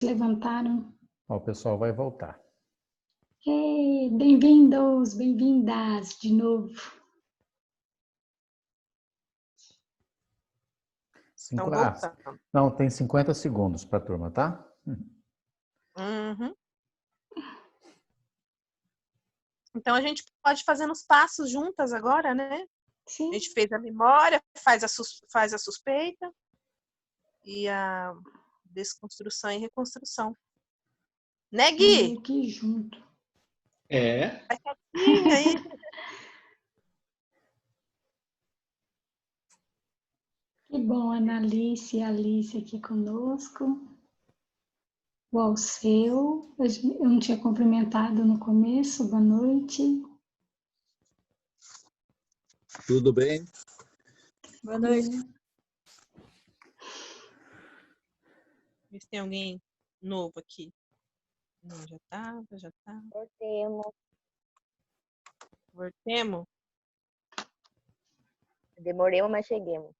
levantaram. Ó, o pessoal vai voltar. Ei, bem-vindos, bem-vindas de novo. Não, tem 50 segundos para a turma, tá? Uhum. Então a gente pode fazer nos passos juntas agora, né? Sim. A gente fez a memória, faz a suspeita e a desconstrução e reconstrução. Né, Gui? Aqui junto. É. Vai quietinho aí. Que bom, Analice e Alice aqui conosco. O Alceu, eu não tinha cumprimentado no começo, boa noite. Tudo bem? Boa noite. Vê se tem alguém novo aqui. Não, já tá. Voltemos. Demoremos, mas cheguemos.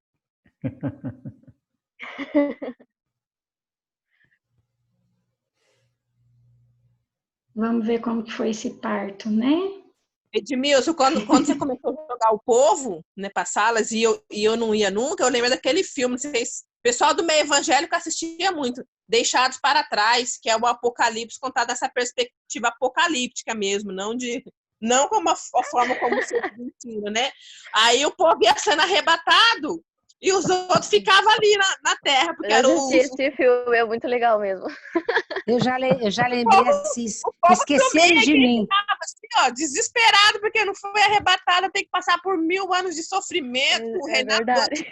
Vamos ver como que foi esse parto, né? Edmilson, quando você começou a jogar o povo, né, para salas e eu não ia nunca, eu lembro daquele filme, vocês, o pessoal do meio evangélico assistia muito, Deixados para Trás, que é o Apocalipse contado dessa perspectiva apocalíptica mesmo, não como a forma como você mentira, né? Aí o povo ia sendo arrebatado e os outros ficavam ali na terra, porque era o... Esse filme é muito legal mesmo. Eu já lembrei assim, esqueceram de mim. Assim, ó, desesperado, porque não foi arrebatado, tem que passar por 1000 anos de sofrimento. É verdade.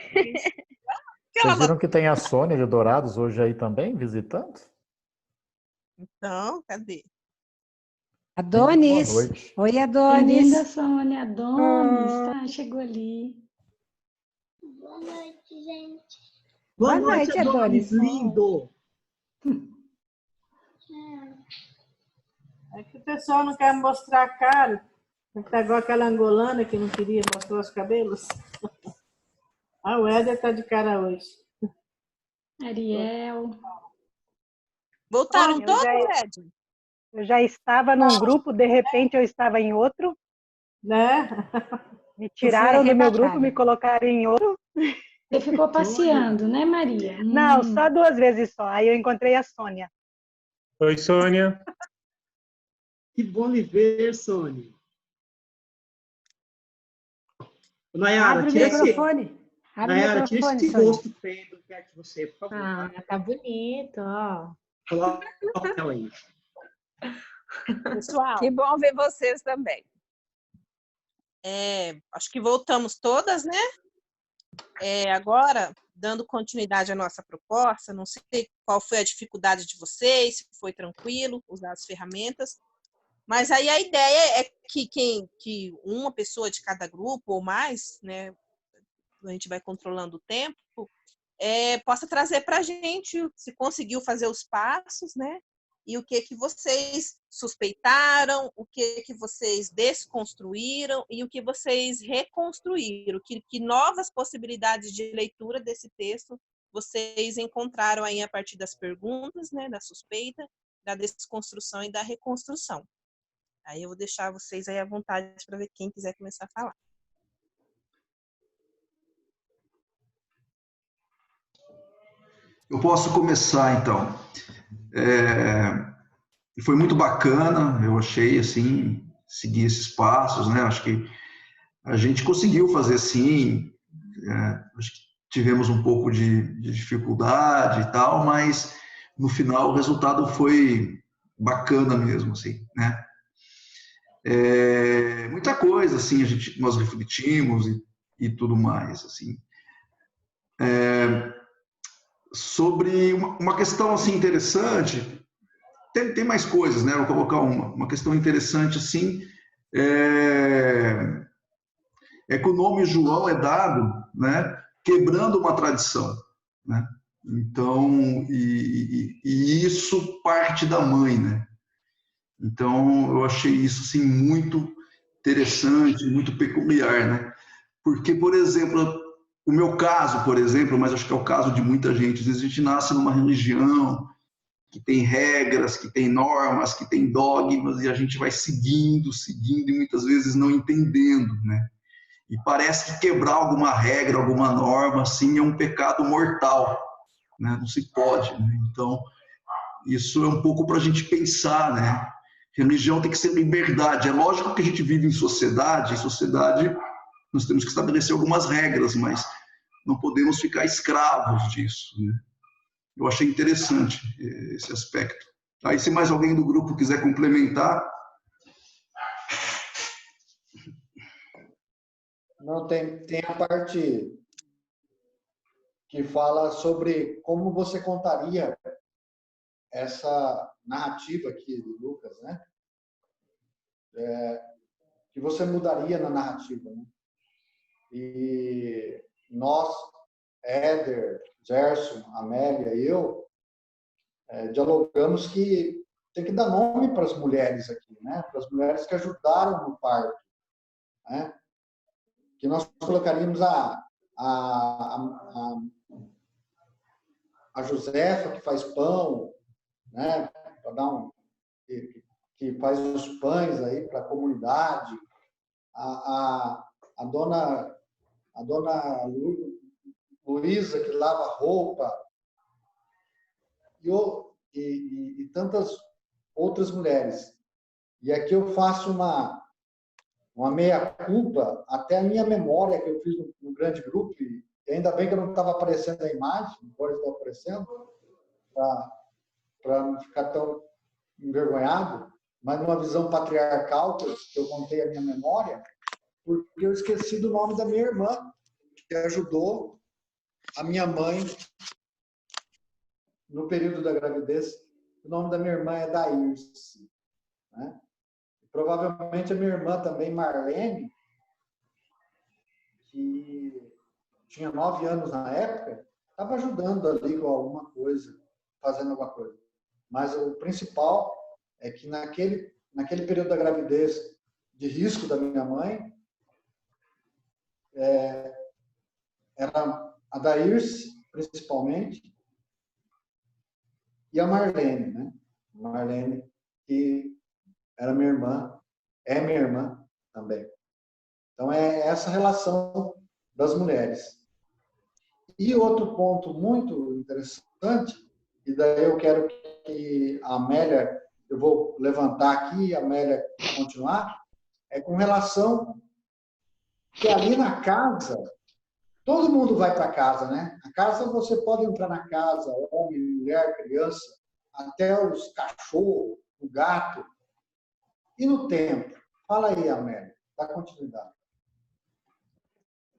Vocês viram que tem a Sônia de Dourados hoje aí também, visitando? Então, cadê? Adonis. Boa noite. Oi, Adonis. Bem-vinda, Sônia. Adonis, chegou ali. Boa noite, gente. Boa noite, Adonis. Lindo. É que o pessoal não quer mostrar a cara. Tá igual aquela angolana que não queria mostrar os cabelos. Ah, o Éder tá de cara hoje. Ariel. Voltaram todos, Ed? Eu já estava num grupo, de repente eu estava em outro. Né? Me tiraram do meu grupo, me colocaram em outro. Você ficou passeando, né, Maria? Não, só 2 vezes só. Aí eu encontrei a Sônia. Oi, Sônia. Que bom lhe ver, Sônia. Nayara, Abre o tira microfone. Nayara, tira esse rosto feio do perto de você, por favor. Ah, tá bonito, ó. Coloca ela aí. Pessoal, que bom ver vocês também. Acho que voltamos todas, né? Agora, dando continuidade à nossa proposta, não sei qual foi a dificuldade de vocês, se foi tranquilo usar as ferramentas, mas aí a ideia é que uma pessoa de cada grupo ou mais, né, a gente vai controlando o tempo, possa trazer para a gente se conseguiu fazer os passos, né? E o que vocês suspeitaram, o que vocês desconstruíram e o que vocês reconstruíram, que novas possibilidades de leitura desse texto vocês encontraram aí a partir das perguntas, né, da suspeita, da desconstrução e da reconstrução. Aí eu vou deixar vocês aí à vontade para ver quem quiser começar a falar. Eu posso começar, então. Foi muito bacana, eu achei, assim, seguir esses passos, né? Acho que a gente conseguiu fazer, sim. Acho que tivemos um pouco de dificuldade e tal, mas no final o resultado foi bacana mesmo, assim, né? Muita coisa, assim, nós refletimos e tudo mais, assim. Sobre uma questão assim interessante, tem mais coisas, né? Vou colocar uma questão interessante assim, que o nome João é dado, né? Quebrando uma tradição, né? Então, e isso parte da mãe, né? Então, eu achei isso assim muito interessante, muito peculiar, né? Porque, por exemplo, o meu caso, por exemplo, mas acho que é o caso de muita gente, às vezes a gente nasce numa religião que tem regras, que tem normas, que tem dogmas, e a gente vai seguindo, e muitas vezes não entendendo, né? E parece que quebrar alguma regra, alguma norma, assim, é um pecado mortal, né? Não se pode, né? Então, isso é um pouco para a gente pensar, né? Religião tem que ser liberdade. É lógico que a gente vive em sociedade nós temos que estabelecer algumas regras, mas não podemos ficar escravos disso, né? Eu achei interessante esse aspecto. Aí, se mais alguém do grupo quiser complementar. Não, tem a parte que fala sobre como você contaria essa narrativa aqui do Lucas, né? Que você mudaria na narrativa, né? E nós, Éder, Gerson, Amélia e eu, dialogamos que tem que dar nome para as mulheres aqui, né? Para as mulheres que ajudaram no parto, né? Que nós colocaríamos a Josefa, que faz pão, né? Para dar que faz os pães aí para a comunidade, a dona Luísa, que lava roupa, e tantas outras mulheres. E aqui eu faço uma meia-culpa, até a minha memória que eu fiz no grande grupo, e ainda bem que eu não estava aparecendo a imagem, agora estou aparecendo, para não ficar tão envergonhado, mas numa visão patriarcal, que eu contei a minha memória, porque eu esqueci do nome da minha irmã, que ajudou a minha mãe no período da gravidez. O nome da minha irmã é Daírce, né? Provavelmente a minha irmã também, Marlene, que tinha 9 anos na época, estava ajudando ali com alguma coisa, fazendo alguma coisa. Mas o principal é que naquele período da gravidez de risco da minha mãe, era a Daírce, principalmente, e a Marlene, né? Marlene, que era minha irmã, é minha irmã também. Então, é essa relação das mulheres. E outro ponto muito interessante, e daí eu quero que a Amélia, eu vou levantar aqui e a Amélia continuar, é com relação que ali na casa, todo mundo vai para casa, né? A casa, você pode entrar na casa, homem, mulher, criança, até os cachorros, o gato. E no templo? Fala aí, Amélia, dá continuidade.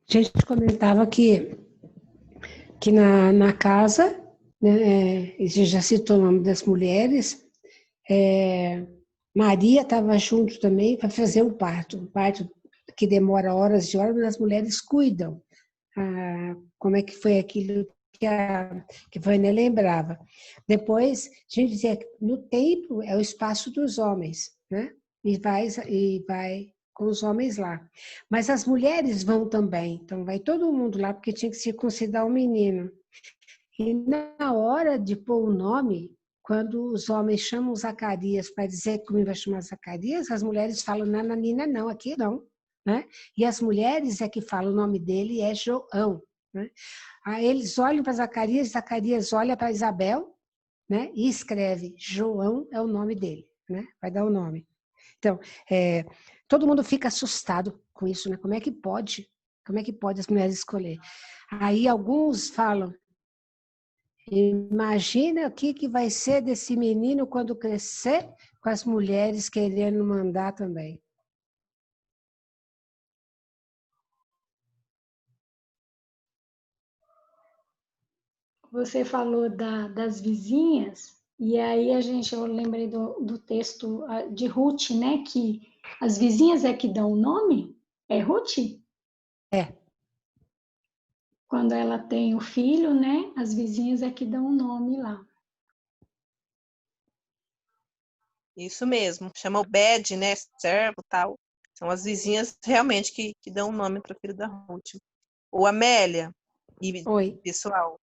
A gente comentava que na casa, né, a gente já citou o nome das mulheres, Maria estava junto também para fazer o parto que demora horas e horas, mas as mulheres cuidam. Como é que foi aquilo que a Vânia lembrava. Depois, a gente dizia que no templo é o espaço dos homens, né? E vai com os homens lá. Mas as mulheres vão também, então vai todo mundo lá, porque tinha que circuncidar o menino. E na hora de pôr o nome, quando os homens chamam Zacarias para dizer como vai chamar Zacarias, as mulheres falam, nananina, não, aqui não. Né? E as mulheres é que falam o nome dele, é João. Né? Aí eles olham para Zacarias olha para Isabel, né? E escreve, João é o nome dele, né? Vai dar o nome. Então, todo mundo fica assustado com isso, né? Como é que pode as mulheres escolher? Aí alguns falam, imagina o que vai ser desse menino quando crescer, com as mulheres querendo mandar também. Você falou das vizinhas, e aí eu lembrei do texto de Ruth, né? Que as vizinhas é que dão o nome? É Ruth? É. Quando ela tem o filho, né? As vizinhas é que dão o nome lá. Isso mesmo. Chama o Bed, né? Servo, tal. São as vizinhas realmente que dão o nome para o filho da Ruth. Ô, Amélia e Oi. pessoal,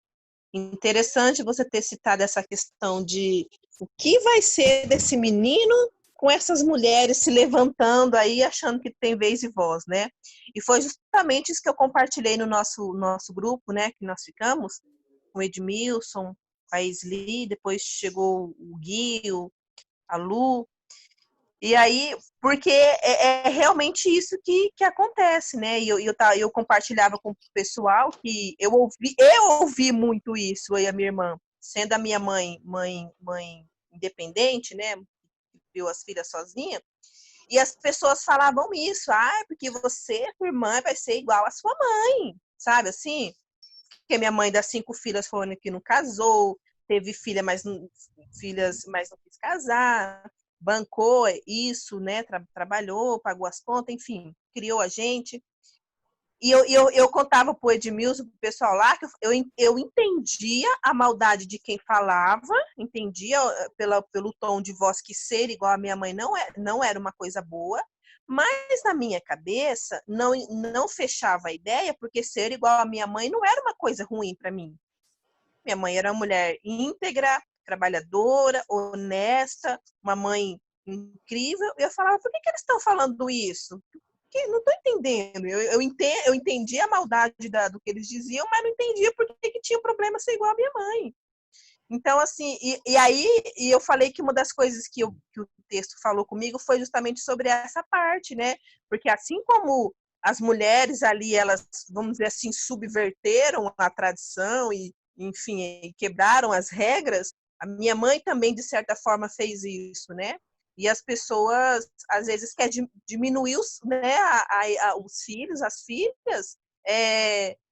Interessante você ter citado essa questão de o que vai ser desse menino com essas mulheres se levantando aí, achando que tem vez e voz, né? E foi justamente isso que eu compartilhei no nosso grupo, né? Que nós ficamos, com o Edmilson, a Isli, depois chegou o Gui, a Lu. E aí, porque é realmente isso que acontece, né? E eu compartilhava com o pessoal que eu ouvi muito isso, eu e a minha irmã, sendo a minha mãe independente, né? Criou as filhas sozinha, e as pessoas falavam isso, porque você, tua irmã, vai ser igual a sua mãe, sabe assim? Porque minha mãe das 5 filhas foi a que não casou, teve filhas, mas não quis casar, bancou isso, né? Trabalhou, pagou as contas, enfim, criou a gente. E eu contava pro Edmilson, pro pessoal lá, que eu entendia a maldade de quem falava, entendia pelo tom de voz que ser igual a minha mãe não era uma coisa boa, mas na minha cabeça não fechava a ideia, porque ser igual a minha mãe não era uma coisa ruim para mim. Minha mãe era uma mulher íntegra, trabalhadora, honesta, uma mãe incrível. E eu falava, por que eles estão falando isso? Não estou entendendo. Eu entendi a maldade do que eles diziam, mas não entendia por que tinha um problema ser igual a minha mãe. Então, assim, aí eu falei que uma das coisas que o texto falou comigo foi justamente sobre essa parte, né? Porque assim como as mulheres ali, elas, vamos dizer assim, subverteram a tradição e, enfim, quebraram as regras, a minha mãe também, de certa forma, fez isso, né? E as pessoas, às vezes, querem diminuir os filhos, as filhas,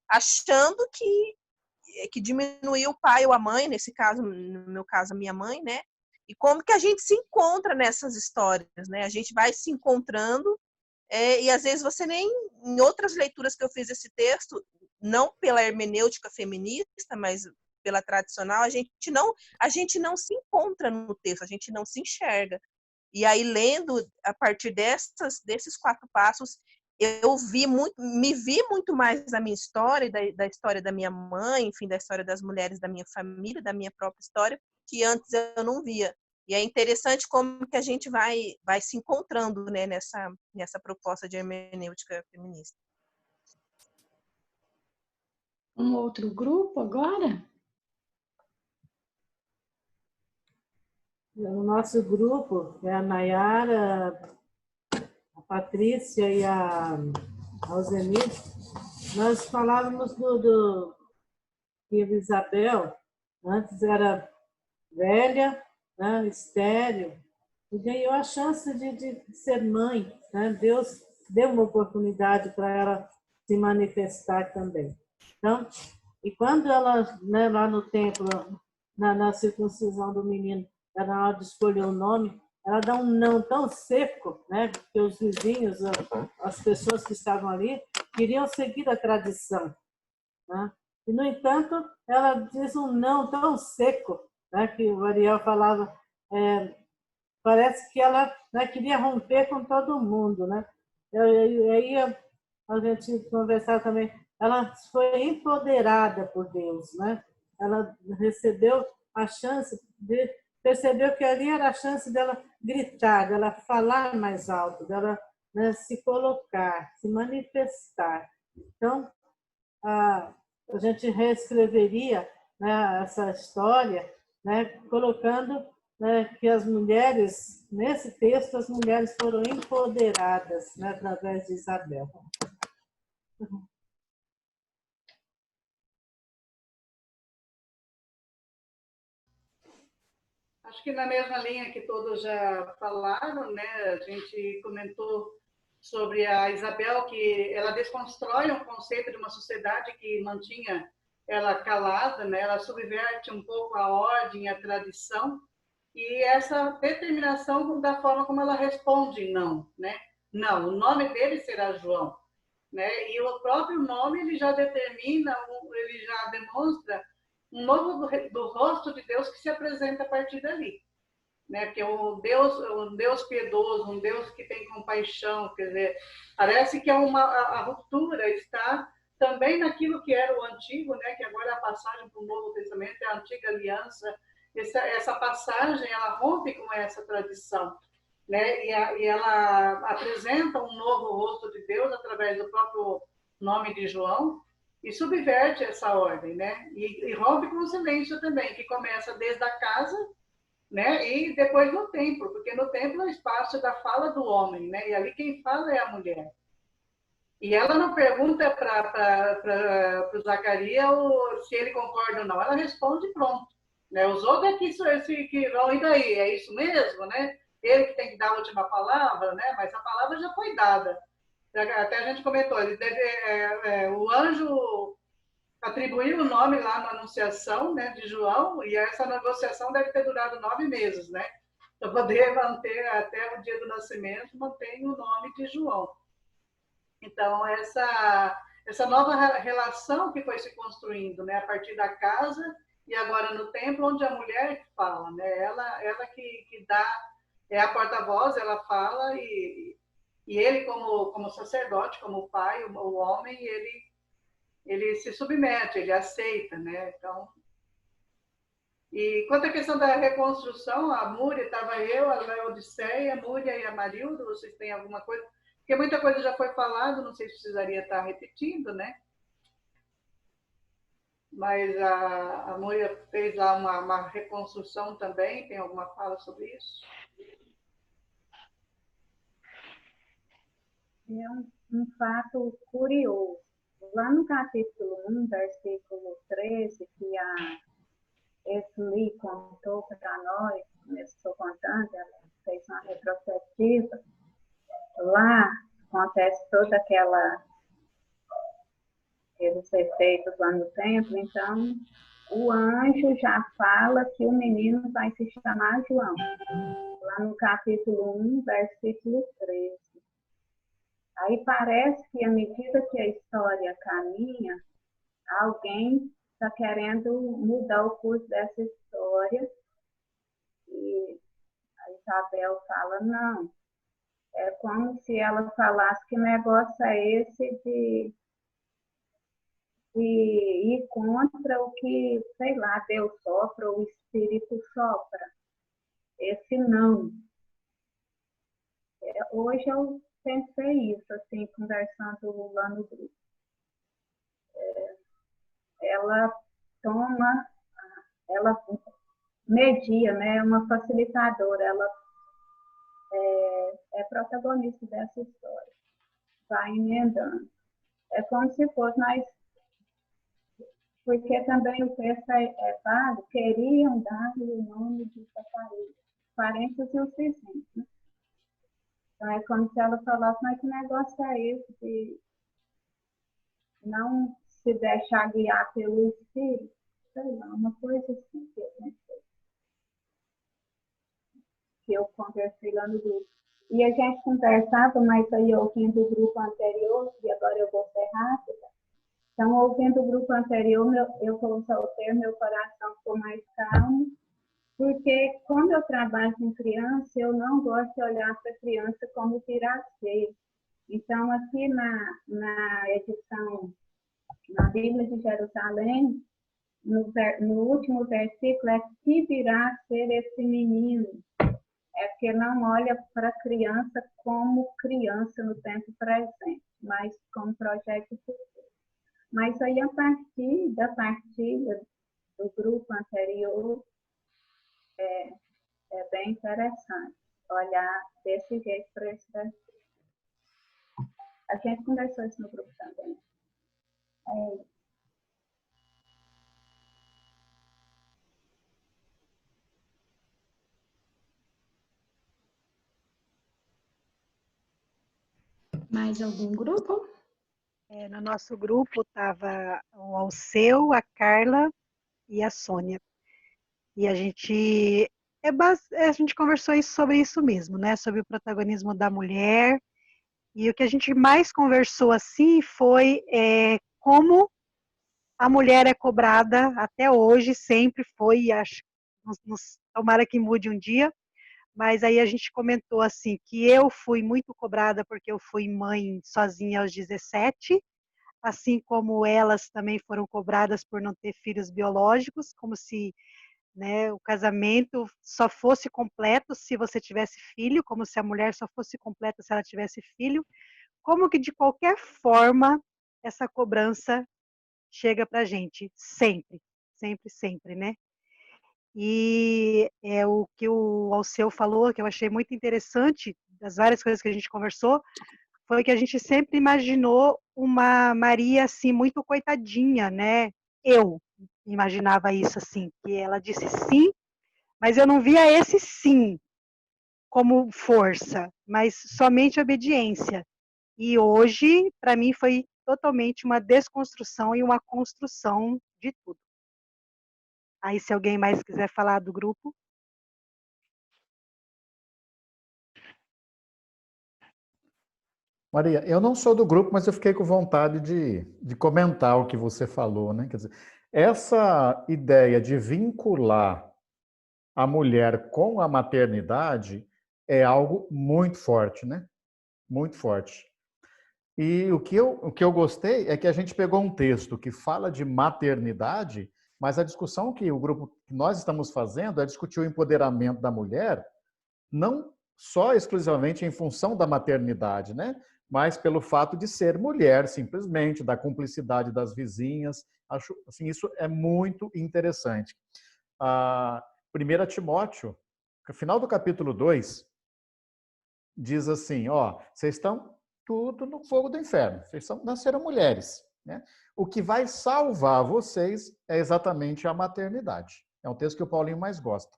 achando que diminuiu o pai ou a mãe, nesse caso, no meu caso, a minha mãe, né? E como que a gente se encontra nessas histórias, né? A gente vai se encontrando e às vezes você nem, em outras leituras que eu fiz esse texto, não pela hermenêutica feminista, mas pela tradicional, a gente não se encontra no texto, a gente não se enxerga. E aí, lendo a partir desses 4 passos, eu me vi muito mais da minha história, da história da minha mãe, enfim, da história das mulheres da minha família, da minha própria história, que antes eu não via. E é interessante como que a gente vai se encontrando, né, nessa proposta de hermenêutica feminista. Um outro grupo agora? No nosso grupo, é a Nayara, a Patrícia e a Alzenir, nós falávamos que a Isabel antes era velha, né, estéril, e ganhou a chance de ser mãe. Né? Deus deu uma oportunidade para ela se manifestar também. Então, e quando ela, né, lá no templo, na circuncisão do menino, ela, na hora de escolher o nome, ela dá um não tão seco, né, que os vizinhos, as pessoas que estavam ali, queriam seguir a tradição. Né? E, no entanto, ela diz um não tão seco, né, que o Ariel falava, parece que ela, né, queria romper com todo mundo. Né? E aí a gente conversava também, ela foi empoderada por Deus. Né? Ela recebeu a chance percebeu que ali era a chance dela gritar, dela falar mais alto, dela, né, se colocar, se manifestar. Então, a gente reescreveria, né, essa história, né, colocando, né, que as mulheres, nesse texto, as mulheres foram empoderadas, né, através de Isabel. Acho que na mesma linha que todos já falaram, né, a gente comentou sobre a Isabel, que ela desconstrói um conceito de uma sociedade que mantinha ela calada, né, ela subverte um pouco a ordem, a tradição, e essa determinação da forma como ela responde não, né? Não, o nome dele será João, né? E o próprio nome ele já determina, ele já demonstra um novo do rosto de Deus que se apresenta a partir dali, né? Porque um Deus piedoso, um Deus que tem compaixão, quer dizer, parece que a ruptura está também naquilo que era o antigo, né, que agora é a passagem para o Novo Testamento, é a antiga aliança. Essa passagem, ela rompe com essa tradição, né, e ela apresenta um novo rosto de Deus através do próprio nome de João, e subverte essa ordem, né, e rompe com o silêncio também, que começa desde a casa, né, e depois no templo, porque no templo é o espaço da fala do homem, né, e ali quem fala é a mulher. E ela não pergunta para o Zacarias se ele concorda ou não, ela responde pronto. Né? Os outros é que vão, e daí? É isso mesmo? Né? Ele que tem que dar a última palavra, né? Mas a palavra já foi dada. Até a gente comentou, o anjo atribuiu o nome lá na anunciação, né, de João, e essa negociação deve ter durado 9 meses, né? Para poder manter até o dia do nascimento, mantém o nome de João. Então, essa nova relação que foi se construindo, né, a partir da casa e agora no templo, onde a mulher fala, né, ela que dá, é a porta-voz, ela fala, e ele, como sacerdote, como pai, o homem, ele se submete, ele aceita, né, então... E quanto à questão da reconstrução, a Múria, estava eu, a Laodiceia, a Múria e a Marilda, vocês têm alguma coisa? Porque muita coisa já foi falada, não sei se precisaria estar repetindo, né? Mas a Múria fez lá uma reconstrução também, tem alguma fala sobre isso? É um fato curioso. Lá no capítulo 1, versículo 13, que a Esli contou para nós, começou contando, ela fez uma retrospectiva. Lá acontece toda aqueles efeitos lá no templo, então o anjo já fala que o menino vai se chamar João. Lá no capítulo 1, versículo 13. Aí parece que à medida que a história caminha, alguém está querendo mudar o curso dessa história. E a Isabel fala, não. É como se ela falasse que negócio é esse de ir contra o que, sei lá, Deus sopra, ou o Espírito sopra. Esse não. Hoje eu pensei isso, assim, conversando lá no grupo. Ela media, né? É uma facilitadora, ela é protagonista dessa história. Vai emendando. É como se fosse nós, porque também o texto é pago, queriam dar-lhe o nome de Zacarias, parentes e os vizinhos, né? Então é como se ela falasse, mas que negócio é esse de não se deixar guiar pelo Espírito? Sei lá, uma coisa assim que eu pensei. Que eu conversei lá no grupo. E a gente conversava, mas aí ouvindo o grupo anterior, e agora eu vou ser rápida. Então, ouvindo o grupo anterior, eu vou soltar, meu coração ficou mais calmo, porque quando eu trabalho com criança, eu não gosto de olhar para a criança como piraceiro. Então, aqui na edição, na Bíblia de Jerusalém, no último versículo, é que virá a ser esse menino. É porque não olha para a criança como criança no tempo presente, mas como projeto futuro. Mas aí, a partir da partida do grupo anterior, é bem interessante olhar desse jeito para esse versículo. A gente conversou isso no grupo também. Mais algum grupo? No nosso grupo estava o Alceu, a Carla e a Sônia. E a gente conversou sobre isso mesmo, né? Sobre o protagonismo da mulher. E o que a gente mais conversou assim foi como a mulher é cobrada até hoje, sempre foi, acho, tomara que mude um dia. Mas aí a gente comentou assim, que eu fui muito cobrada porque eu fui mãe sozinha aos 17, assim como elas também foram cobradas por não ter filhos biológicos, como se, né, o casamento só fosse completo se você tivesse filho, como se a mulher só fosse completa se ela tivesse filho, como que de qualquer forma essa cobrança chega para a gente, sempre, sempre, sempre, né? E é o que o Alceu falou, que eu achei muito interessante, das várias coisas que a gente conversou, foi que a gente sempre imaginou uma Maria assim muito coitadinha, né? Eu imaginava isso assim, que ela disse sim, mas eu não via esse sim como força, mas somente obediência. E hoje, para mim, foi totalmente uma desconstrução e uma construção de tudo. Aí, se alguém mais quiser falar do grupo. Maria, eu não sou do grupo, mas eu fiquei com vontade de comentar o que você falou, né? Quer dizer, essa ideia de vincular a mulher com a maternidade é algo muito forte, né? Muito forte. E o que eu gostei é que a gente pegou um texto que fala de maternidade, mas a discussão que o grupo que nós estamos fazendo é discutir o empoderamento da mulher, não só exclusivamente em função da maternidade, né? Mas pelo fato de ser mulher, simplesmente, da cumplicidade das vizinhas. Acho, assim, isso é muito interessante. 1 Timóteo, no final do capítulo 2, diz assim, ó, vocês estão tudo no fogo do inferno, vocês nasceram mulheres, né? O que vai salvar vocês é exatamente a maternidade. É um texto que o Paulinho mais gosta.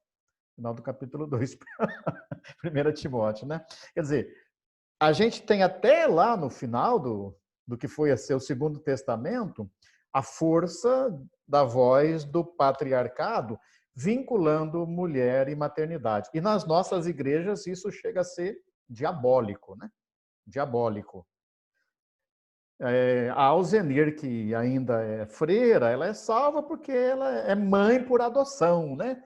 Final do capítulo 2, 1 Timóteo, né? Quer dizer, a gente tem até lá no final do que foi a ser o Segundo Testamento, a força da voz do patriarcado vinculando mulher e maternidade. E nas nossas igrejas isso chega a ser diabólico, né? Diabólico. A Alzenir, que ainda é freira, ela é salva porque ela é mãe por adoção, né?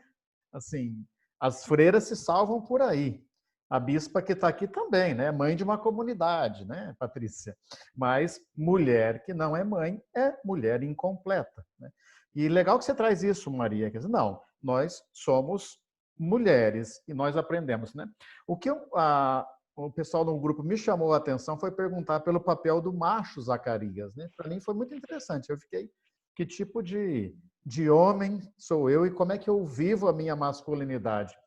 Assim, as freiras se salvam por aí. A bispa que está aqui também, né? Mãe de uma comunidade, né, Patrícia? Mas mulher que não é mãe é mulher incompleta, né? E legal que você traz isso, Maria. Quer dizer, não, nós somos mulheres e nós aprendemos, né? O que o pessoal no grupo me chamou a atenção foi perguntar pelo papel do macho Zacarias, né? Para mim foi muito interessante. Eu fiquei, que tipo de homem sou eu e como é que eu vivo a minha masculinidade?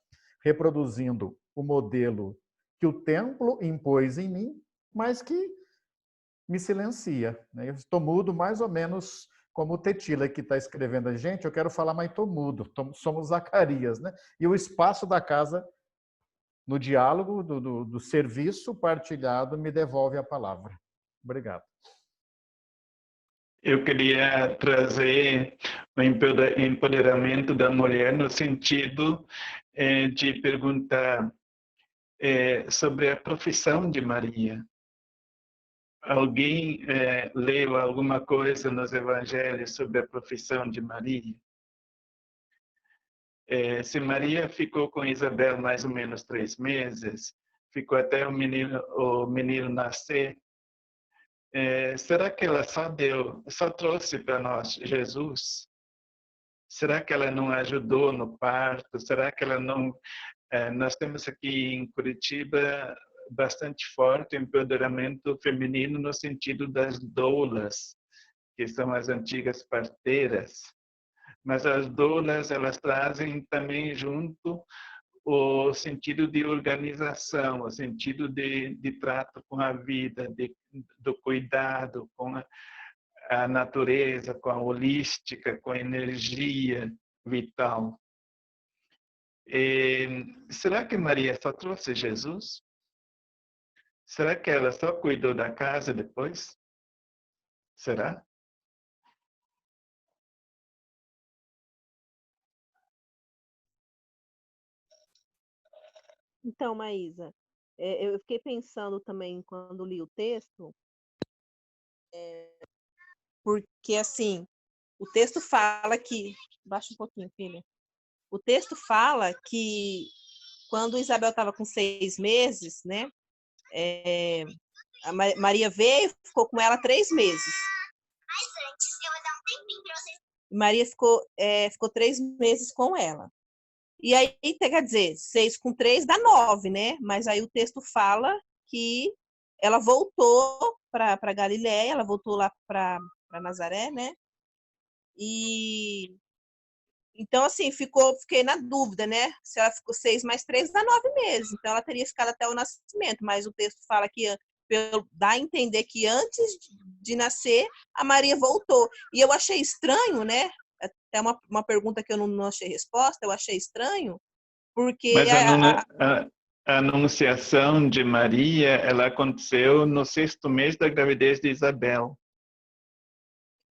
Reproduzindo o modelo que o templo impôs em mim, mas que me silencia, né? Eu estou mudo mais ou menos como o Tetila que está escrevendo a gente, eu quero falar, mas estou mudo, somos Zacarias, né? E o espaço da casa, no diálogo do serviço partilhado, me devolve a palavra. Obrigado. Eu queria trazer o empoderamento da mulher no sentido de perguntar sobre a profissão de Maria. Alguém leu alguma coisa nos evangelhos sobre a profissão de Maria? Se Maria ficou com Isabel mais ou menos 3 meses, ficou até o menino nascer, será que ela só trouxe para nós Jesus? Será que ela não ajudou no parto? Será que ela não... nós temos aqui em Curitiba bastante forte o empoderamento feminino no sentido das doulas, que são as antigas parteiras. Mas as doulas, elas trazem também junto o sentido de organização, o sentido de trato com a vida, do cuidado com a natureza, com a holística, com a energia vital. Será que Maria só trouxe Jesus? Será que ela só cuidou da casa depois? Será? Então, Maísa, eu fiquei pensando também quando li o texto, porque assim, o texto fala que... Baixa um pouquinho, filha. O texto fala que quando Isabel estava com 6 meses, né? A Maria veio, ficou com ela 3 meses. Maria ficou 3 meses com ela. E aí, quer dizer, 6 com 3 dá 9, né? Mas aí o texto fala que ela voltou para Galiléia, ela voltou lá para Nazaré, né? E então, assim, fiquei na dúvida, né? Se ela ficou 6 mais 3 dá 9 meses. Então, ela teria ficado até o nascimento. Mas o texto fala que dá a entender que antes de nascer, a Maria voltou. E eu achei estranho, né? Até uma pergunta que eu não achei resposta, eu achei estranho, porque Mas a anunciação de Maria, ela aconteceu no 6º mês da gravidez de Isabel.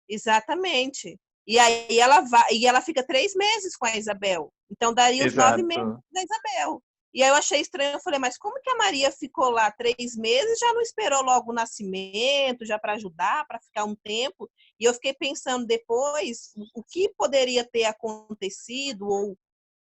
Exatamente. E aí ela fica 3 meses com a Isabel. Então daria os 9 meses da Isabel. E aí eu achei estranho, eu falei, mas como que a Maria ficou lá 3 meses, já não esperou logo o nascimento, já para ajudar, para ficar um tempo? E eu fiquei pensando depois o que poderia ter acontecido,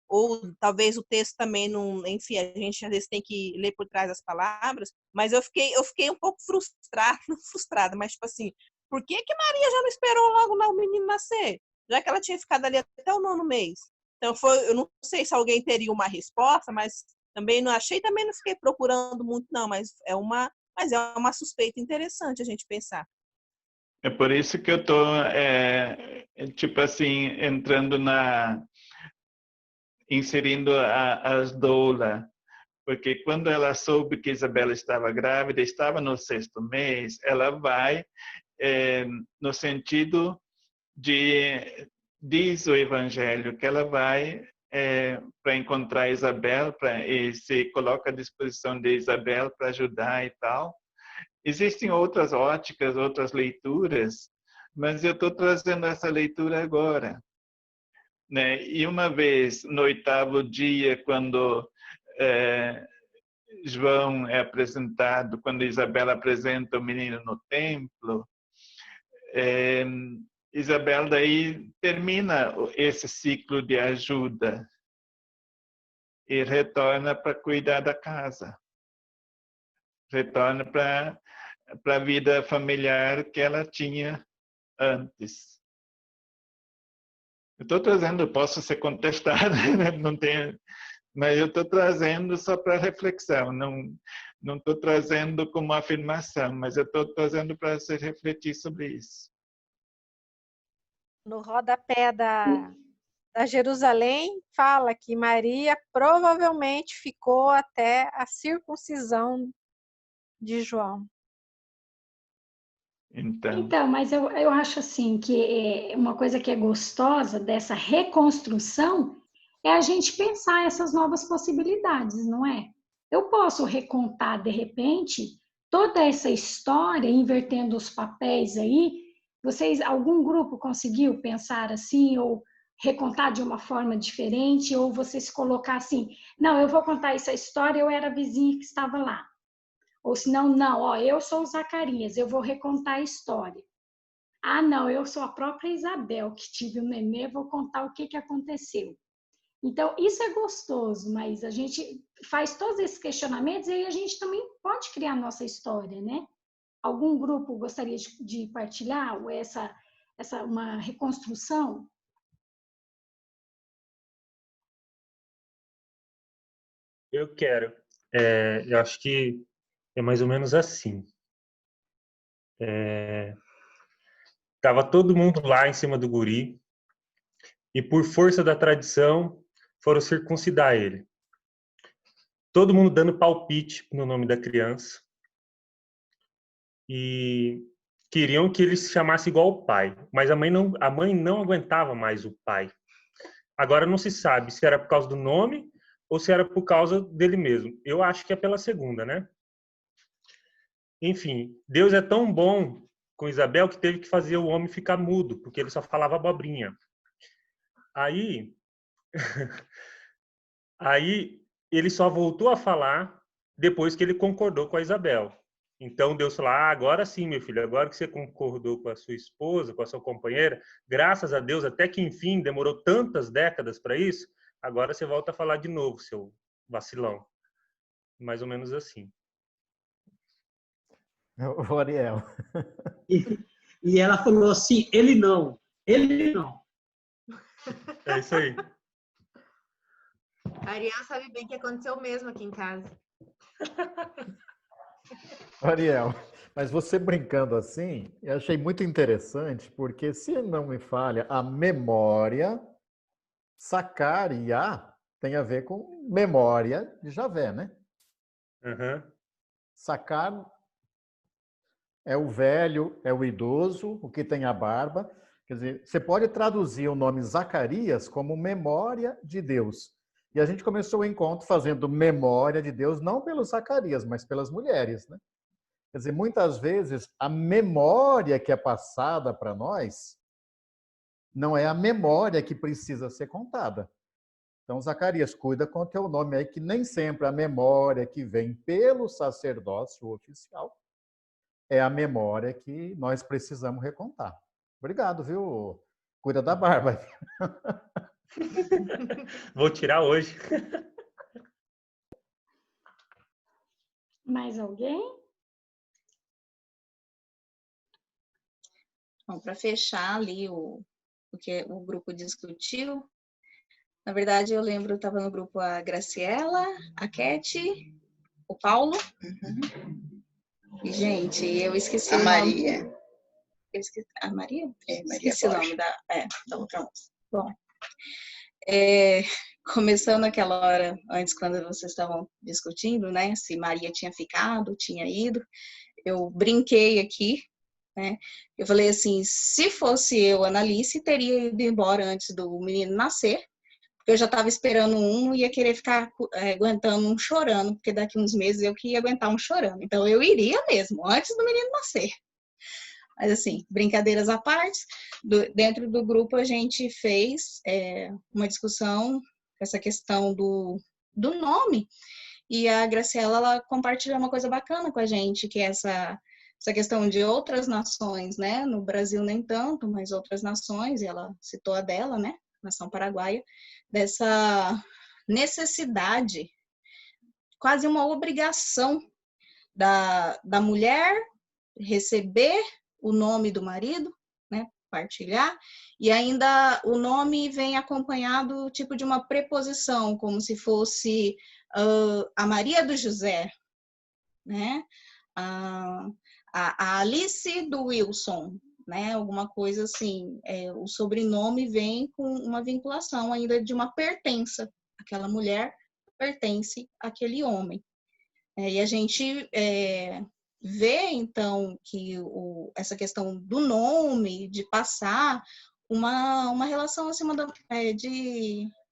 ou talvez o texto também não, enfim, a gente às vezes tem que ler por trás das palavras, mas eu fiquei um pouco frustrada, mas tipo assim, por que Maria já não esperou logo lá o menino nascer? Já que ela tinha ficado ali até o 9º mês. Então eu não sei se alguém teria uma resposta, mas também não achei, também não fiquei procurando muito não, mas é uma suspeita interessante a gente pensar. É por isso que eu tô, tipo assim, inserindo as doulas, porque quando ela soube que Isabela estava grávida, estava no 6º mês, ela vai no sentido diz o Evangelho, que ela vai para encontrar Isabel e se coloca à disposição de Isabel para ajudar e tal. Existem outras óticas, outras leituras, mas eu estou trazendo essa leitura agora. Né? E uma vez, no 8º dia, quando João é apresentado, quando Isabel apresenta o menino no templo, Isabel daí termina esse ciclo de ajuda e retorna para cuidar da casa. Retorna para a vida familiar que ela tinha antes. Eu estou trazendo, posso ser contestado, não tem, mas eu estou trazendo só para reflexão, não estou trazendo como afirmação, mas eu estou trazendo para você refletir sobre isso. No rodapé da Jerusalém, fala que Maria provavelmente ficou até a circuncisão de João. Então, mas eu acho assim que uma coisa que é gostosa dessa reconstrução é a gente pensar essas novas possibilidades, não é? Eu posso recontar, de repente, toda essa história, invertendo os papéis aí. Algum grupo conseguiu pensar assim, ou recontar de uma forma diferente, ou você se colocar assim, não, eu vou contar essa história, eu era a vizinha que estava lá. Ou se não, ó, eu sou o Zacarias, eu vou recontar a história. Ah, não, eu sou a própria Isabel, que tive um nenê, vou contar o que aconteceu. Então, isso é gostoso, mas a gente faz todos esses questionamentos e aí a gente também pode criar a nossa história, né? Algum grupo gostaria de partilhar uma reconstrução? Eu quero. Eu acho que é mais ou menos assim. Tava todo mundo lá em cima do guri e por força da tradição foram circuncidar ele. Todo mundo dando palpite no nome da criança e queriam que ele se chamasse igual o pai, mas a mãe não aguentava mais o pai. Agora não se sabe se era por causa do nome ou se era por causa dele mesmo. Eu acho que é pela segunda, né? Enfim, Deus é tão bom com Isabel que teve que fazer o homem ficar mudo, porque ele só falava abobrinha. Aí ele só voltou a falar depois que ele concordou com a Isabel. Então Deus falou, agora sim, meu filho, agora que você concordou com a sua esposa, com a sua companheira, graças a Deus, até que enfim, demorou tantas décadas para isso, agora você volta a falar de novo, seu vacilão. Mais ou menos assim. O Ariel. E ela falou assim, ele não. É isso aí. A Ariel sabe bem que aconteceu o mesmo aqui em casa. Ariel, mas você brincando assim, eu achei muito interessante, porque se não me falha, a memória, Sacaria, tem a ver com memória de Javé, né? Uhum. Sacar é o velho, é o idoso, o que tem a barba. Quer dizer, você pode traduzir o nome Zacarias como memória de Deus. E a gente começou o encontro fazendo memória de Deus, não pelos Zacarias, mas pelas mulheres, né? Quer dizer, muitas vezes a memória que é passada para nós não é a memória que precisa ser contada. Então, Zacarias, cuida com o teu nome aí, que nem sempre a memória que vem pelo sacerdócio oficial é a memória que nós precisamos recontar. Obrigado, viu? Cuida da barba. Vou tirar hoje. Mais alguém? Bom, para fechar ali o que o grupo discutiu, na verdade eu lembro, estava no grupo a Graciela, a Keti, o Paulo, e gente, eu esqueci A o Maria. nome. Eu esqueci, a Maria? Maria Esqueci o Borges. nome da outra moça. Bom, começando aquela hora, antes quando vocês estavam discutindo, né, se Maria tinha ficado, tinha ido, eu brinquei aqui, né, eu falei assim, se fosse eu, Analice, teria ido embora antes do menino nascer, porque eu já estava esperando não ia querer ficar aguentando um chorando, porque daqui uns meses eu que ia aguentar um chorando, então eu iria mesmo, antes do menino nascer. Mas assim, brincadeiras à parte, dentro do grupo a gente fez uma discussão, essa questão do nome, e a Graciela, ela compartilhou uma coisa bacana com a gente, que é essa questão de outras nações, né, no Brasil nem tanto, mas outras nações, e ela citou a dela, né, nação paraguaia, dessa necessidade, quase uma obrigação da mulher receber o nome do marido, né, partilhar, e ainda o nome vem acompanhado tipo de uma preposição, como se fosse a Maria do José, né, a Alice do Wilson, né, alguma coisa assim, o sobrenome vem com uma vinculação ainda de uma pertença, aquela mulher pertence àquele homem. E a gente vê, então, que essa questão do nome, de passar uma relação acima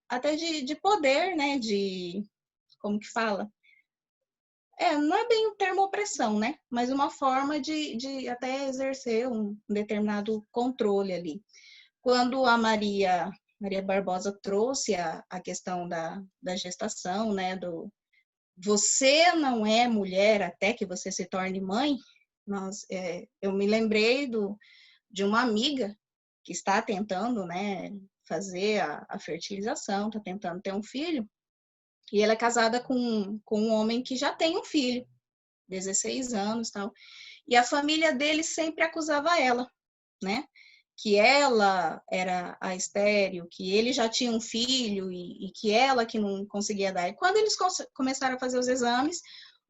até de poder, né? Como que fala? Não é bem o termo opressão, né? Mas uma forma de até exercer um determinado controle ali. Quando a Maria Barbosa trouxe a questão da gestação, né? Você não é mulher até que você se torne mãe. Eu me lembrei de uma amiga que está tentando, né, fazer a fertilização, está tentando ter um filho, e ela é casada com um homem que já tem um filho, 16 anos, tal, e a família dele sempre acusava ela, né, que ela era a estéril, que ele já tinha um filho e que ela que não conseguia dar. E quando eles começaram a fazer os exames,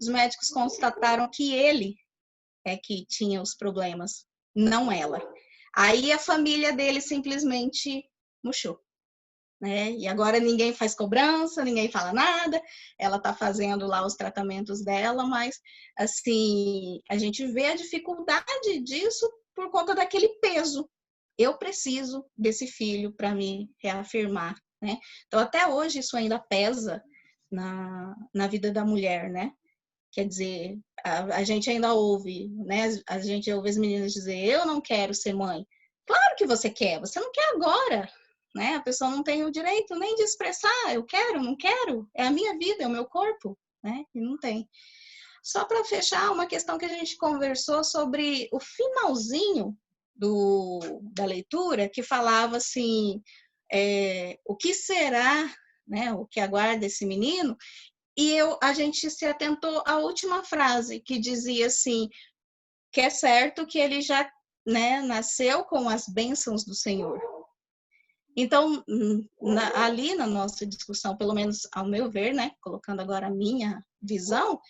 os médicos constataram que ele é que tinha os problemas, não ela. Aí a família dele simplesmente murchou, né? E agora ninguém faz cobrança, ninguém fala nada, ela está fazendo lá os tratamentos dela, mas assim, a gente vê a dificuldade disso por conta daquele peso. Eu preciso desse filho para me reafirmar, né? Então, até hoje, isso ainda pesa na vida da mulher, né? Quer dizer, a gente ainda ouve, né? A gente ouve as meninas dizer, eu não quero ser mãe. Claro que você não quer agora, né? A pessoa não tem o direito nem de expressar, eu quero, não quero, é a minha vida, é o meu corpo, né? E não tem. Só para fechar, uma questão que a gente conversou sobre o finalzinho da leitura, que falava assim, o que será, né, o que aguarda esse menino, e a gente se atentou à última frase, que dizia assim, que é certo que ele já, né, nasceu com as bênçãos do Senhor. Então, ali na nossa discussão, pelo menos ao meu ver, né, colocando agora a minha visão,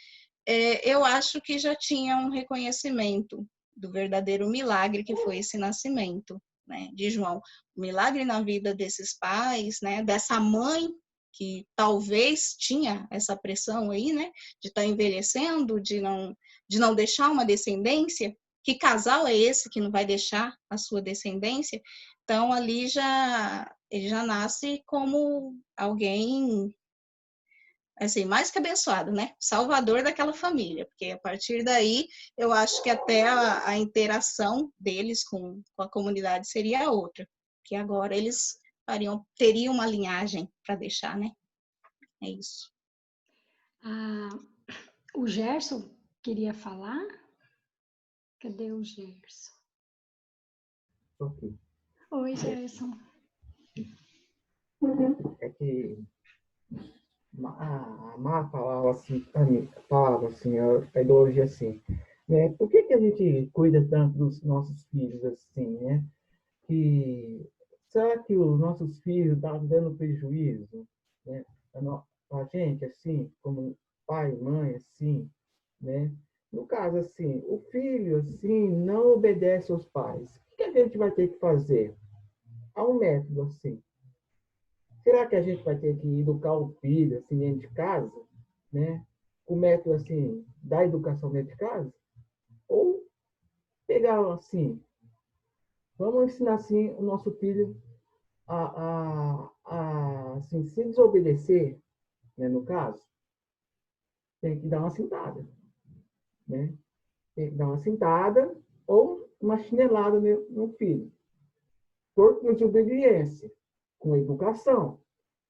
eu acho que já tinha um reconhecimento do verdadeiro milagre que foi esse nascimento, né, de João. O milagre na vida desses pais, né, dessa mãe que talvez tinha essa pressão aí, né, de estar envelhecendo, de não deixar uma descendência. Que casal é esse que não vai deixar a sua descendência? Então, ali ele já nasce como alguém, assim, mais que abençoado, né? Salvador daquela família, porque a partir daí, eu acho que até a interação deles com a comunidade seria outra, que agora eles teriam uma linhagem para deixar, né? É isso. O Gerson queria falar? Cadê o Gerson? Ok. Oi, Gerson. É que a Má falava assim, a ideologia assim, né? Por que a gente cuida tanto dos nossos filhos assim, né? Será que os nossos filhos estão dando prejuízo, né? A gente, assim, como pai e mãe, assim, né? No caso, assim, o filho, assim, não obedece aos pais. O que a gente vai ter que fazer? Há um método, assim. Será que a gente vai ter que educar o filho, assim, dentro de casa, né? O método, assim, da educação dentro de casa? Ou pegar, assim, vamos ensinar, assim, o nosso filho assim, se desobedecer, né, no caso, tem que dar uma cintada, né? Tem que dar uma cintada ou uma chinelada no filho. Por desobediência, com educação,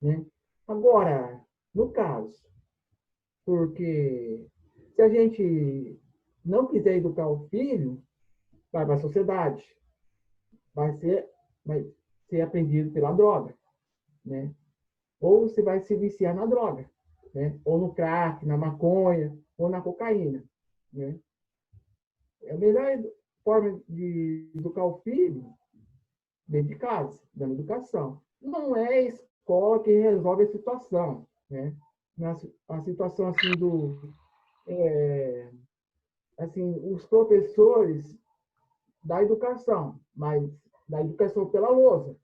né? Agora, no caso, porque se a gente não quiser educar o filho, vai para a sociedade, vai ser aprendido pela droga, né? Ou você vai se viciar na droga, né? Ou no crack, na maconha, ou na cocaína, né? A melhor forma de educar o filho dentro de casa, dando educação. Não é a escola que resolve a situação, né? A situação assim assim, os professores da educação, mas da educação pela lousa,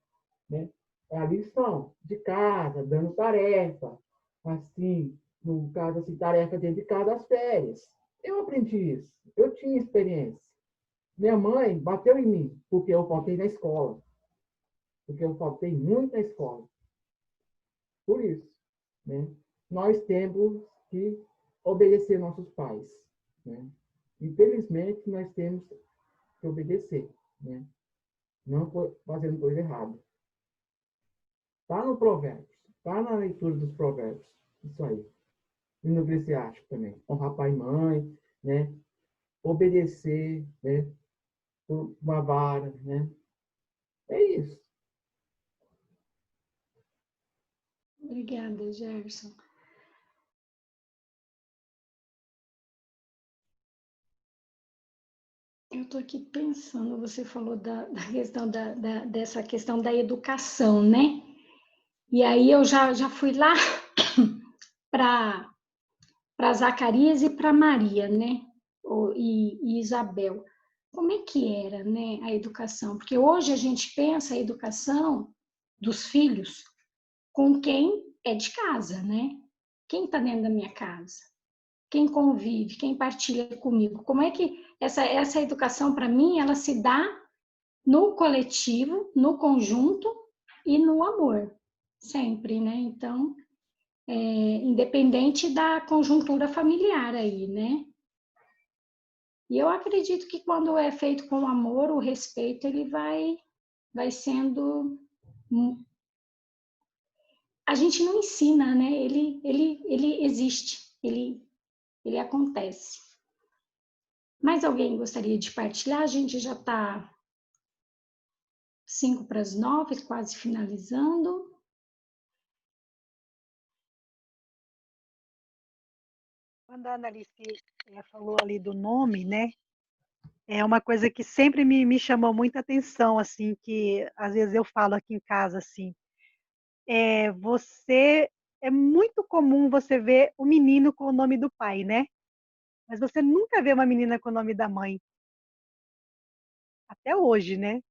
né? É a lição de casa, dando tarefa, assim, no caso, assim, tarefa dentro de casa das férias. Eu aprendi isso, eu tinha experiência. Minha mãe bateu em mim, porque eu faltei na escola, porque eu faltei muito na escola. Por isso, né? Nós temos que obedecer nossos pais, né? Infelizmente, nós temos que obedecer, né? Não fazendo coisa errada. Está no Provérbios, está na leitura dos Provérbios, isso aí. E no Eclesiástico também. Honrar pai e mãe, né? Obedecer, né? Por uma vara, né? É isso. Obrigada, Gerson. Eu estou aqui pensando, você falou da questão dessa questão da educação, né? E aí eu já fui lá para Zacarias e para Maria, né? E Isabel. Como é que era, né, a educação? Porque hoje a gente pensa a educação dos filhos com quem é de casa, né? Quem está dentro da minha casa? Quem convive? Quem partilha comigo? Como é que essa educação, para mim, ela se dá no coletivo, no conjunto e no amor, sempre, né? Então, independente da conjuntura familiar aí, né? E eu acredito que quando é feito com amor, o respeito, ele vai sendo... A gente não ensina, né? Ele existe, ele acontece. Mais alguém gostaria de partilhar? A gente já está 8:55, quase finalizando. Quando a Annalice falou ali do nome, né? É uma coisa que sempre me chamou muita atenção, assim, que às vezes eu falo aqui em casa, assim, é muito comum você ver o menino com o nome do pai, né? Mas você nunca vê uma menina com o nome da mãe. Até hoje, né?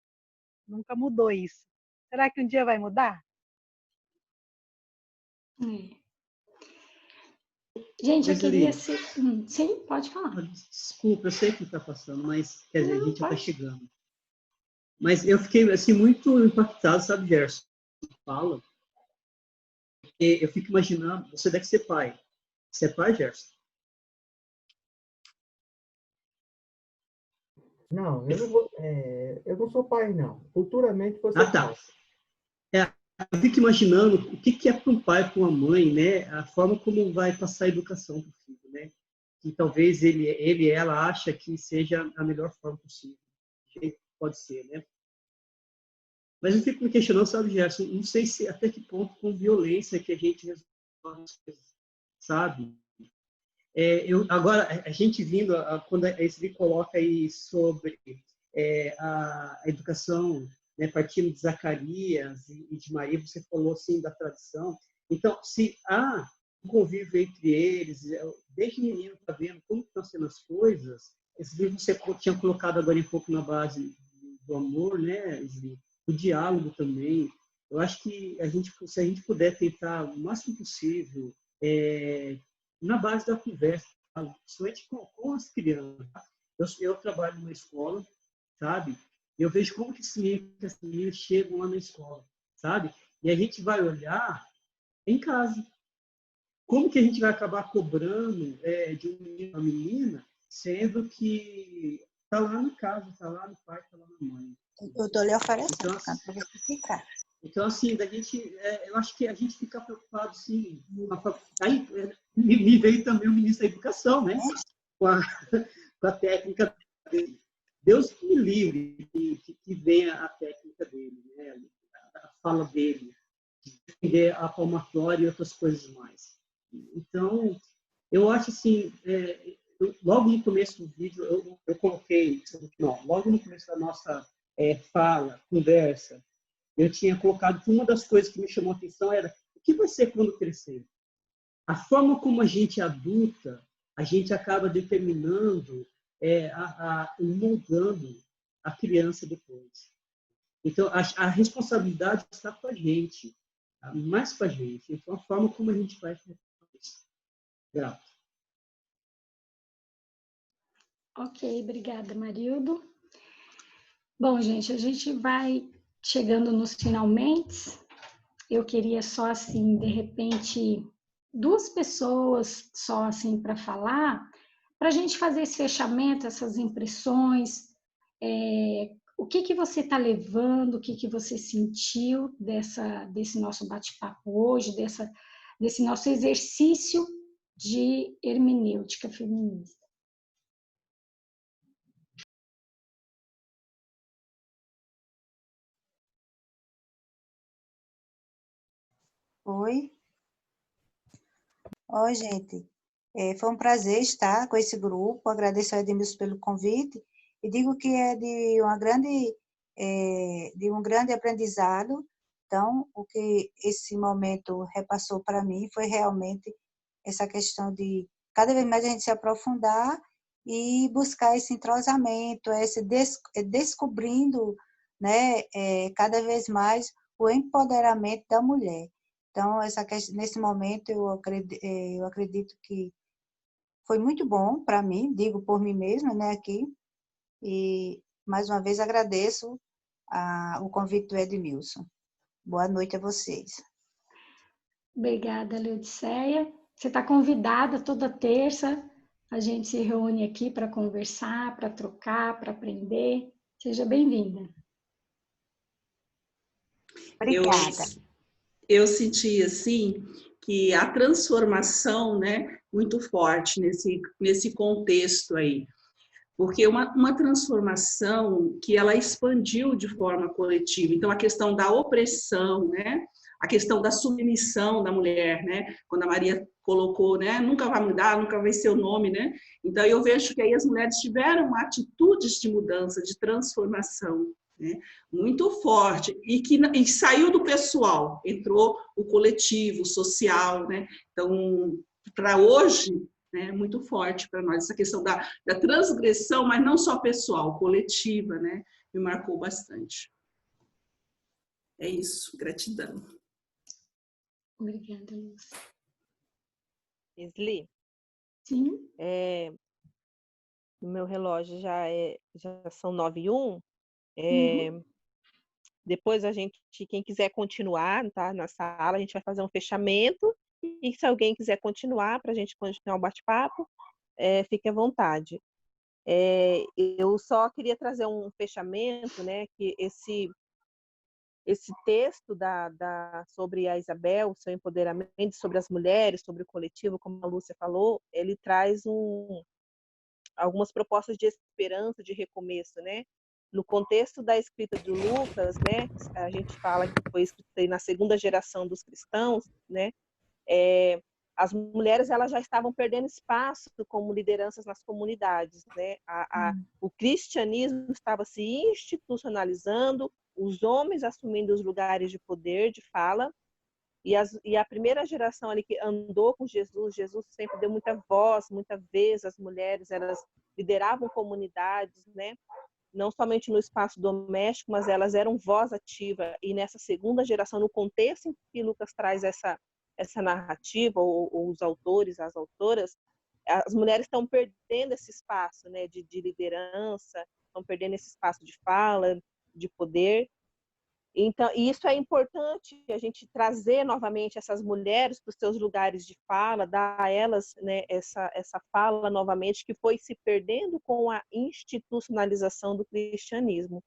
Nunca mudou isso. Será que um dia vai mudar? Gente, eu Mas, queria Ari, ser. Sim, pode falar. desculpa, eu sei que está passando, mas, quer dizer, a gente já está chegando. Mas eu fiquei, assim, muito impactado, sabe, Gerson? Fala. Porque eu fico imaginando, você deve ser pai. Você é pai, Gerson? Não, eu não sou pai, não. Futuramente você tá. Eu fico imaginando o que é para um pai, para uma mãe, né? A forma como vai passar a educação para o filho, né? Que talvez ele e ela acha que seja a melhor forma possível. Pode ser, né? Mas eu fico me questionando, sabe, Gerson? Não sei se até que ponto com violência que a gente resolve as coisas, sabe? Agora, a gente vindo, quando a Esli coloca aí sobre a educação, né, partindo de Zacarias e de Maria, você falou assim da tradição. Então, se há um convívio entre eles, desde menino está vendo como estão sendo as coisas, esse livro você tinha colocado agora um pouco na base do amor, né, Esli? O diálogo também. Eu acho que se a gente puder tentar o máximo possível, na base da conversa, principalmente com as crianças. Eu trabalho numa escola, sabe? Eu vejo como que esses meninos chegam lá na escola, sabe? E a gente vai olhar em casa. Como que a gente vai acabar cobrando de um menino ou uma menina, sendo que está lá na casa, está lá no pai, está lá na mãe. Eu estou lhe oferecendo, para você ficar. Então, assim, eu acho que a gente fica preocupado, sim. Aí me veio também o ministro da Educação, né? Com a técnica dele. Deus me livre que venha a técnica dele, né? A fala dele, defender a palmatória e outras coisas mais. Então, eu acho assim, logo no começo do vídeo, eu coloquei, logo no começo da nossa fala, conversa, eu tinha colocado que uma das coisas que me chamou a atenção era o que vai ser quando crescer? A forma como a gente é adulta, a gente acaba determinando, moldando a criança depois. Então, a responsabilidade está com a gente, mais com a gente. Então, a forma como a gente vai fazer isso. Grato. Ok, obrigada, Marildo. Bom, gente, a gente vai chegando nos finalmente. Eu queria só, assim, de repente, 2 pessoas só, assim, para falar, para a gente fazer esse fechamento, essas impressões, o que você está levando, o que você sentiu desse nosso bate-papo hoje, desse nosso exercício de hermenêutica feminista. Oi, gente. Foi um prazer estar com esse grupo. Agradeço ao Edmilson pelo convite e digo que é de um grande aprendizado. Então, o que esse momento repassou para mim foi realmente essa questão de cada vez mais a gente se aprofundar e buscar esse entrosamento, descobrindo, né, cada vez mais o empoderamento da mulher. Então, nesse momento, eu acredito que foi muito bom para mim, digo por mim mesma, né, aqui. E, mais uma vez, agradeço o convite do Edmilson. Boa noite a vocês. Obrigada, Leudiceia. Você está convidada toda terça. A gente se reúne aqui para conversar, para trocar, para aprender. Seja bem-vinda. Obrigada. Eu senti, assim, que a transformação, né, muito forte nesse contexto aí. Porque uma transformação que ela expandiu de forma coletiva. Então, a questão da opressão, né, a questão da submissão da mulher, né? Quando a Maria colocou, né? Nunca vai mudar, nunca vai ser o nome, né? Então, eu vejo que aí as mulheres tiveram atitudes de mudança, de transformação, né? Muito forte, e saiu do pessoal, entrou o coletivo, o social, né? Então, para hoje, né, muito forte para nós, essa questão da transgressão, mas não só pessoal, coletiva, né? Me marcou bastante. É isso, gratidão. Obrigada, Lúcia. Isli, Sim? No meu relógio já são 9h01. Depois quem quiser continuar, tá, na sala, a gente vai fazer um fechamento. E se alguém quiser continuar, para a gente continuar o bate-papo, fique à vontade. Eu só queria trazer um fechamento, né, que esse texto sobre a Isabel, o seu empoderamento, sobre as mulheres, sobre o coletivo, como a Lúcia falou, ele traz algumas propostas de esperança, de recomeço, né? No contexto da escrita de Lucas, né, a gente fala que foi escrita na segunda geração dos cristãos, né? As mulheres elas já estavam perdendo espaço como lideranças nas comunidades, né? O cristianismo estava se institucionalizando, os homens assumindo os lugares de poder, de fala, e a primeira geração ali que andou com Jesus sempre deu muita voz, muita vez às mulheres, elas lideravam comunidades, né? Não somente no espaço doméstico, mas elas eram voz ativa. E nessa segunda geração, no contexto em que Lucas traz essa narrativa, ou os autores, as autoras, as mulheres estão perdendo esse espaço, né, de liderança, estão perdendo esse espaço de fala, de poder. Então, e isso é importante, a gente trazer novamente essas mulheres para os seus lugares de fala, dar a elas, né, essa fala novamente que foi se perdendo com a institucionalização do cristianismo.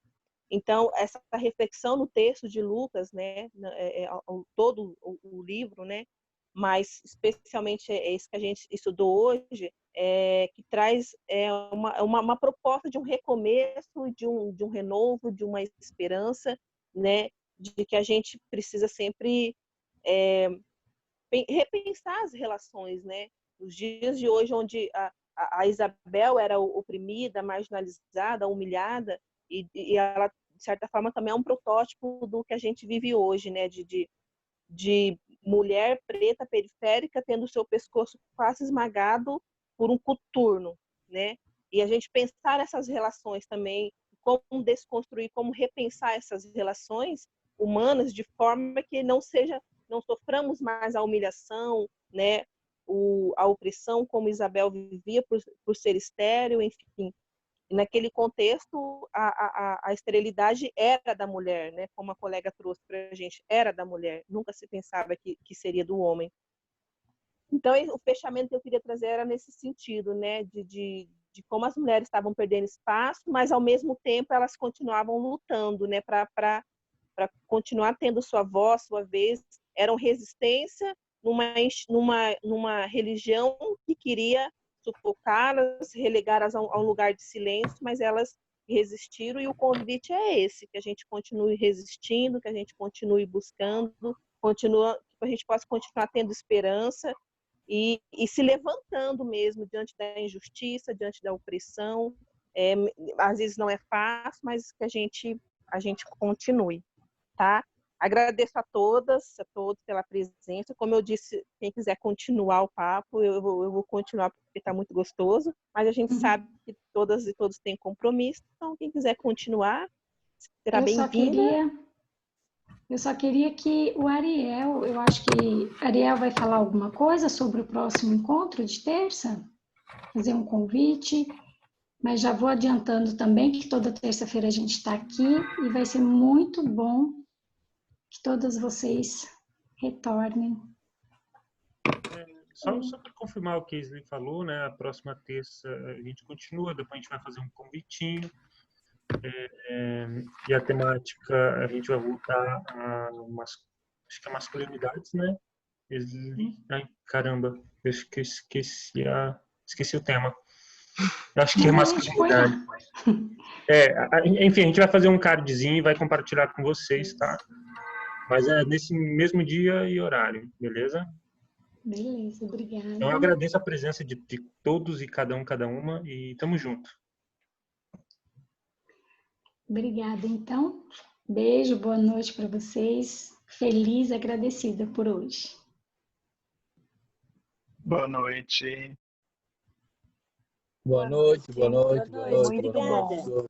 Então, essa reflexão no texto de Lucas, né, todo o livro, né, mas especialmente esse que a gente estudou hoje, que traz uma proposta de um recomeço, de um renovo, de uma esperança, né, de que a gente precisa sempre repensar as relações, né? Nos dias de hoje, onde a Isabel era oprimida, marginalizada, humilhada, e ela, de certa forma, também é um protótipo do que a gente vive hoje, né? De mulher preta periférica tendo o seu pescoço quase esmagado por um coturno, né? E a gente pensar essas relações também, como desconstruir, como repensar essas relações humanas de forma que não soframos mais a humilhação, né? A opressão como Isabel vivia por ser estéril, enfim. E naquele contexto, a esterilidade era da mulher, né? Como a colega trouxe para a gente, era da mulher, nunca se pensava que seria do homem. Então, o fechamento que eu queria trazer era nesse sentido, né? De como as mulheres estavam perdendo espaço, mas ao mesmo tempo elas continuavam lutando, né? Para continuar tendo sua voz, sua vez. Eram resistência numa religião que queria sufocá-las, relegá-las a um lugar de silêncio, mas elas resistiram, e o convite é esse, que a gente continue resistindo, que a gente continue buscando, que a gente possa continuar tendo esperança e se levantando mesmo diante da injustiça, diante da opressão. Às vezes não é fácil, mas que a gente continue, tá? Agradeço a todas, a todos pela presença. Como eu disse, quem quiser continuar o papo, eu vou continuar porque está muito gostoso, mas a gente sabe que todas e todos têm compromisso, então quem quiser continuar, será bem-vinda. Eu só queria que o Ariel, eu acho que Ariel vai falar alguma coisa sobre o próximo encontro de terça, fazer um convite, mas já vou adiantando também que toda terça-feira a gente está aqui e vai ser muito bom que todas vocês retornem. Só para confirmar o que a Isli falou, né? A próxima terça a gente continua, depois a gente vai fazer um convitinho. E a temática, a gente vai voltar acho que é masculinidades, né? Ai, caramba, eu esqueci o tema. Eu acho que é masculinidade. Enfim, a gente vai fazer um cardzinho e vai compartilhar com vocês, tá? Mas é nesse mesmo dia e horário, beleza? Beleza, obrigada. Então, eu agradeço a presença de todos e cada uma, e tamo junto. Obrigada, então. Beijo, boa noite para vocês. Feliz, agradecida por hoje. Boa noite. Boa noite, boa noite, boa noite. Muito bom.